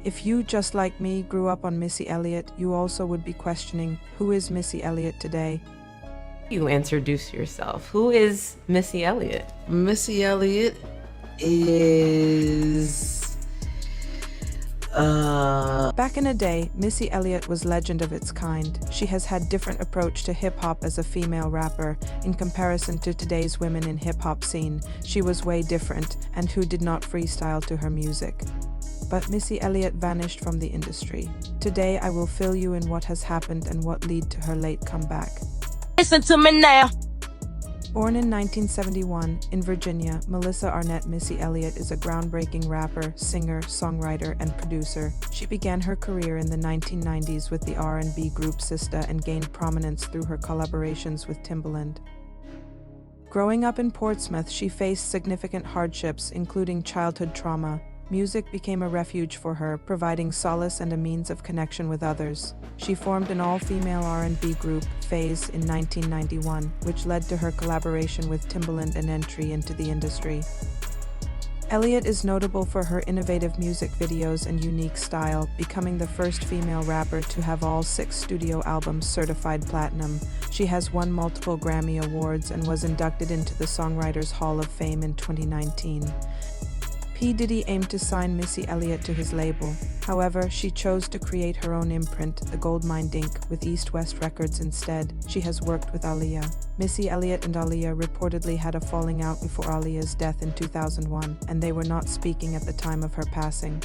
If you, just like me, grew up on Missy Elliott, you also would be questioning, who is Missy Elliott today? You introduce yourself. Who is Missy Elliott? Missy Elliott is... Back in the day, Missy Elliott was legend of its kind. She has had different approach to hip-hop as a female rapper. In comparison to today's women in hip-hop scene, she was way different, and who did not freestyle to her music. But Missy Elliott vanished from the industry. Today I will fill you in what has happened and what led to her late comeback. Listen to me now. Born in 1971 in Virginia, Melissa Arnett Missy Elliott is a groundbreaking rapper, singer, songwriter, and producer. She began her career in the 1990s with the R&B group Sista and gained prominence through her collaborations with Timbaland. Growing up in Portsmouth, she faced significant hardships, including childhood trauma. Music became a refuge for her, providing solace and a means of connection with others. She formed an all-female R&B group, Phase, in 1991, which led to her collaboration with Timbaland and entry into the industry. Elliott is notable for her innovative music videos and unique style, becoming the first female rapper to have all 6 studio albums certified platinum. She has won multiple Grammy Awards and was inducted into the Songwriters Hall of Fame in 2019. P. Diddy aimed to sign Missy Elliott to his label. However, she chose to create her own imprint, the Goldmine Inc., with East West Records instead. She has worked with Aaliyah. Missy Elliott and Aaliyah reportedly had a falling out before Aaliyah's death in 2001, and they were not speaking at the time of her passing.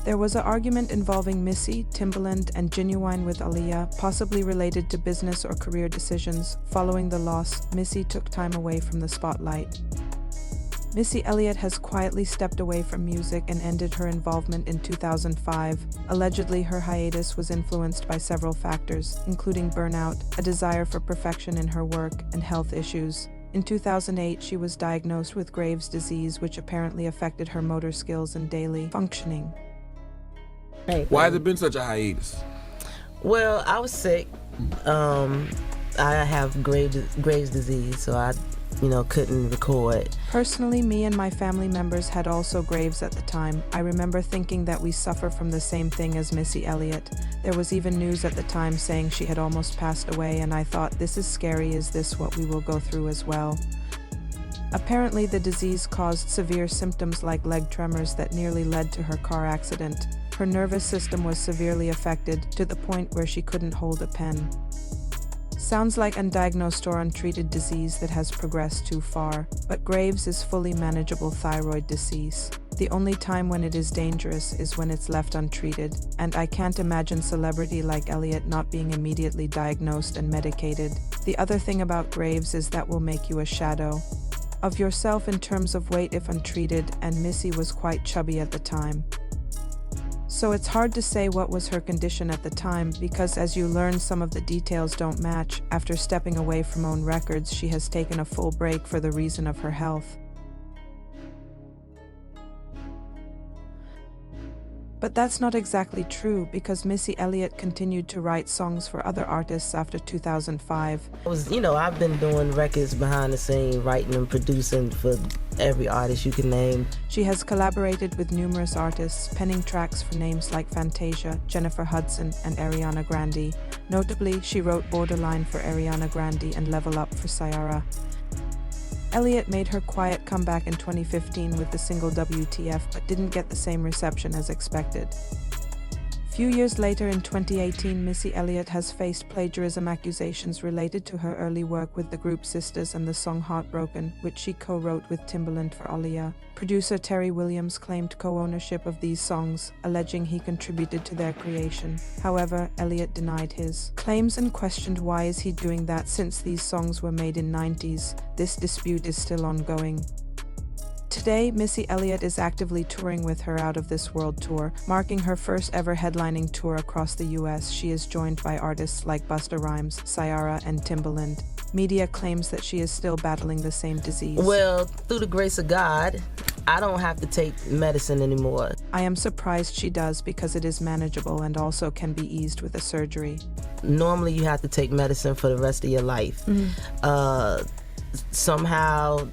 There was an argument involving Missy, Timbaland, and Genuine with Aaliyah, possibly related to business or career decisions. Following the loss, Missy took time away from the spotlight. Missy Elliott has quietly stepped away from music and ended her involvement in 2005. Allegedly, her hiatus was influenced by several factors, including burnout, a desire for perfection in her work, and health issues. In 2008, she was diagnosed with Graves' disease, which apparently affected her motor skills and daily functioning. Why has it been such a hiatus? Well, I was sick. I have Graves' disease, so I couldn't record. Personally, me and my family members had also Graves at the time. I remember thinking that we suffer from the same thing as Missy Elliott. There was even news at the time saying she had almost passed away, and I thought, this is scary, is this what we will go through as well? Apparently, the disease caused severe symptoms like leg tremors that nearly led to her car accident. Her nervous system was severely affected, to the point where she couldn't hold a pen. Sounds like undiagnosed or untreated disease that has progressed too far, but Graves is fully manageable thyroid disease. The only time when it is dangerous is when it's left untreated, and I can't imagine celebrity like Elliott not being immediately diagnosed and medicated. The other thing about Graves is that will make you a shadow of yourself in terms of weight if untreated, and Missy was quite chubby at the time. So it's hard to say what was her condition at the time, because as you learn, some of the details don't match. After stepping away from own records, she has taken a full break for the reason of her health. But that's not exactly true, because Missy Elliott continued to write songs for other artists after 2005. I've been doing records behind the scene, writing and producing for every artist you can name. She has collaborated with numerous artists, penning tracks for names like Fantasia, Jennifer Hudson, and Ariana Grande. Notably, she wrote Borderline for Ariana Grande and Level Up for Ciara. Elliott made her quiet comeback in 2015 with the single WTF, but didn't get the same reception as expected. Few years later, in 2018, Missy Elliott has faced plagiarism accusations related to her early work with the group Sisters and the song Heartbroken, which she co-wrote with Timbaland for Aaliyah. Producer Terry Williams claimed co-ownership of these songs, alleging he contributed to their creation. However, Elliott denied his claims and questioned why is he doing that since these songs were made in 90s. This dispute is still ongoing. Today, Missy Elliott is actively touring with her Out of This World tour, marking her first ever headlining tour across the US. She is joined by artists like Busta Rhymes, Ciara, and Timbaland. Media claims that she is still battling the same disease. Well, through the grace of God, I don't have to take medicine anymore. I am surprised she does, because it is manageable and also can be eased with a surgery. Normally you have to take medicine for the rest of your life. Somehow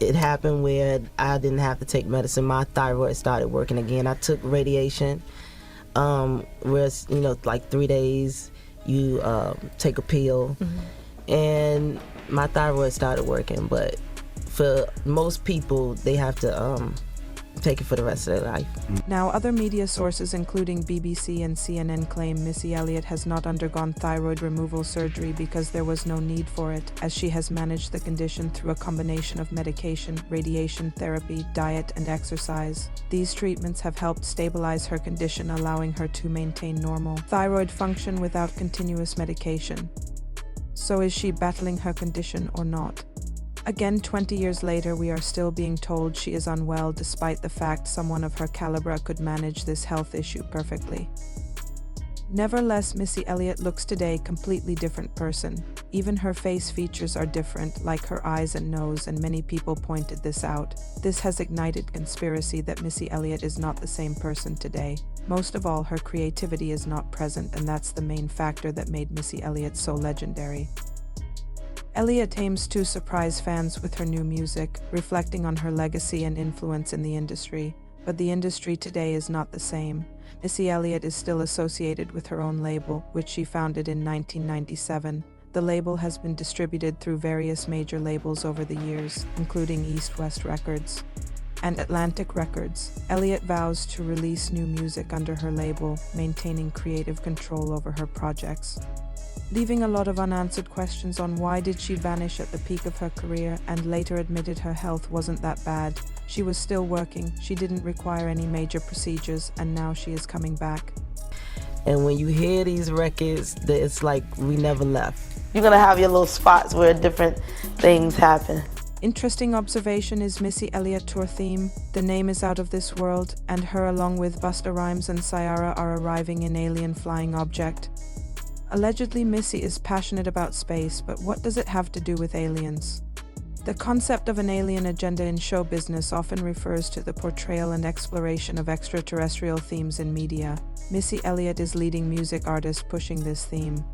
it happened where I didn't have to take medicine. My thyroid started working again. I took radiation, where it's, like 3 days you take a pill, and my thyroid started working. But for most people, they have to take it for the rest of their life. Now, other media sources, including BBC and CNN, claim Missy Elliott has not undergone thyroid removal surgery because there was no need for it, as she has managed the condition through a combination of medication, radiation therapy, diet, and exercise. These treatments have helped stabilize her condition, allowing her to maintain normal thyroid function without continuous medication. So is she battling her condition or not? Again, 20 years later, we are still being told she is unwell, despite the fact someone of her caliber could manage this health issue perfectly. Nevertheless, Missy Elliott looks today a completely different person. Even her face features are different, like her eyes and nose, and many people pointed this out. This has ignited conspiracy that Missy Elliott is not the same person today. Most of all, her creativity is not present, and that's the main factor that made Missy Elliott so legendary. Elliott aims to surprise fans with her new music, reflecting on her legacy and influence in the industry. But the industry today is not the same. Missy Elliott is still associated with her own label, which she founded in 1997. The label has been distributed through various major labels over the years, including East West Records and Atlantic Records. Elliott vows to release new music under her label, maintaining creative control over her projects, leaving a lot of unanswered questions on why did she vanish at the peak of her career, and later admitted her health wasn't that bad. She was still working, she didn't require any major procedures, and now she is coming back. And when you hear these records, it's like we never left. You're gonna have your little spots where different things happen. Interesting observation is Missy Elliott tour theme. The name is out of this world, and her along with Busta Rhymes and Ciara are arriving in alien flying object. Allegedly, Missy is passionate about space, but what does it have to do with aliens? The concept of an alien agenda in show business often refers to the portrayal and exploration of extraterrestrial themes in media. Missy Elliott is leading music artist pushing this theme.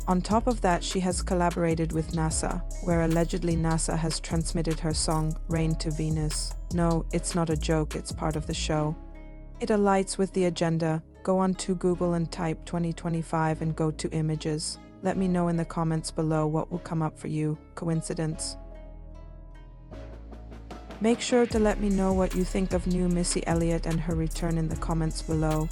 On top of that, she has collaborated with NASA, where allegedly NASA has transmitted her song, Rain to Venus. No, it's not a joke, it's part of the show. It aligns with the agenda. Go on to Google and type 2025 and go to images. Let me know in the comments below what will come up for you. Coincidence? Make sure to let me know what you think of new Missy Elliott and her return in the comments below.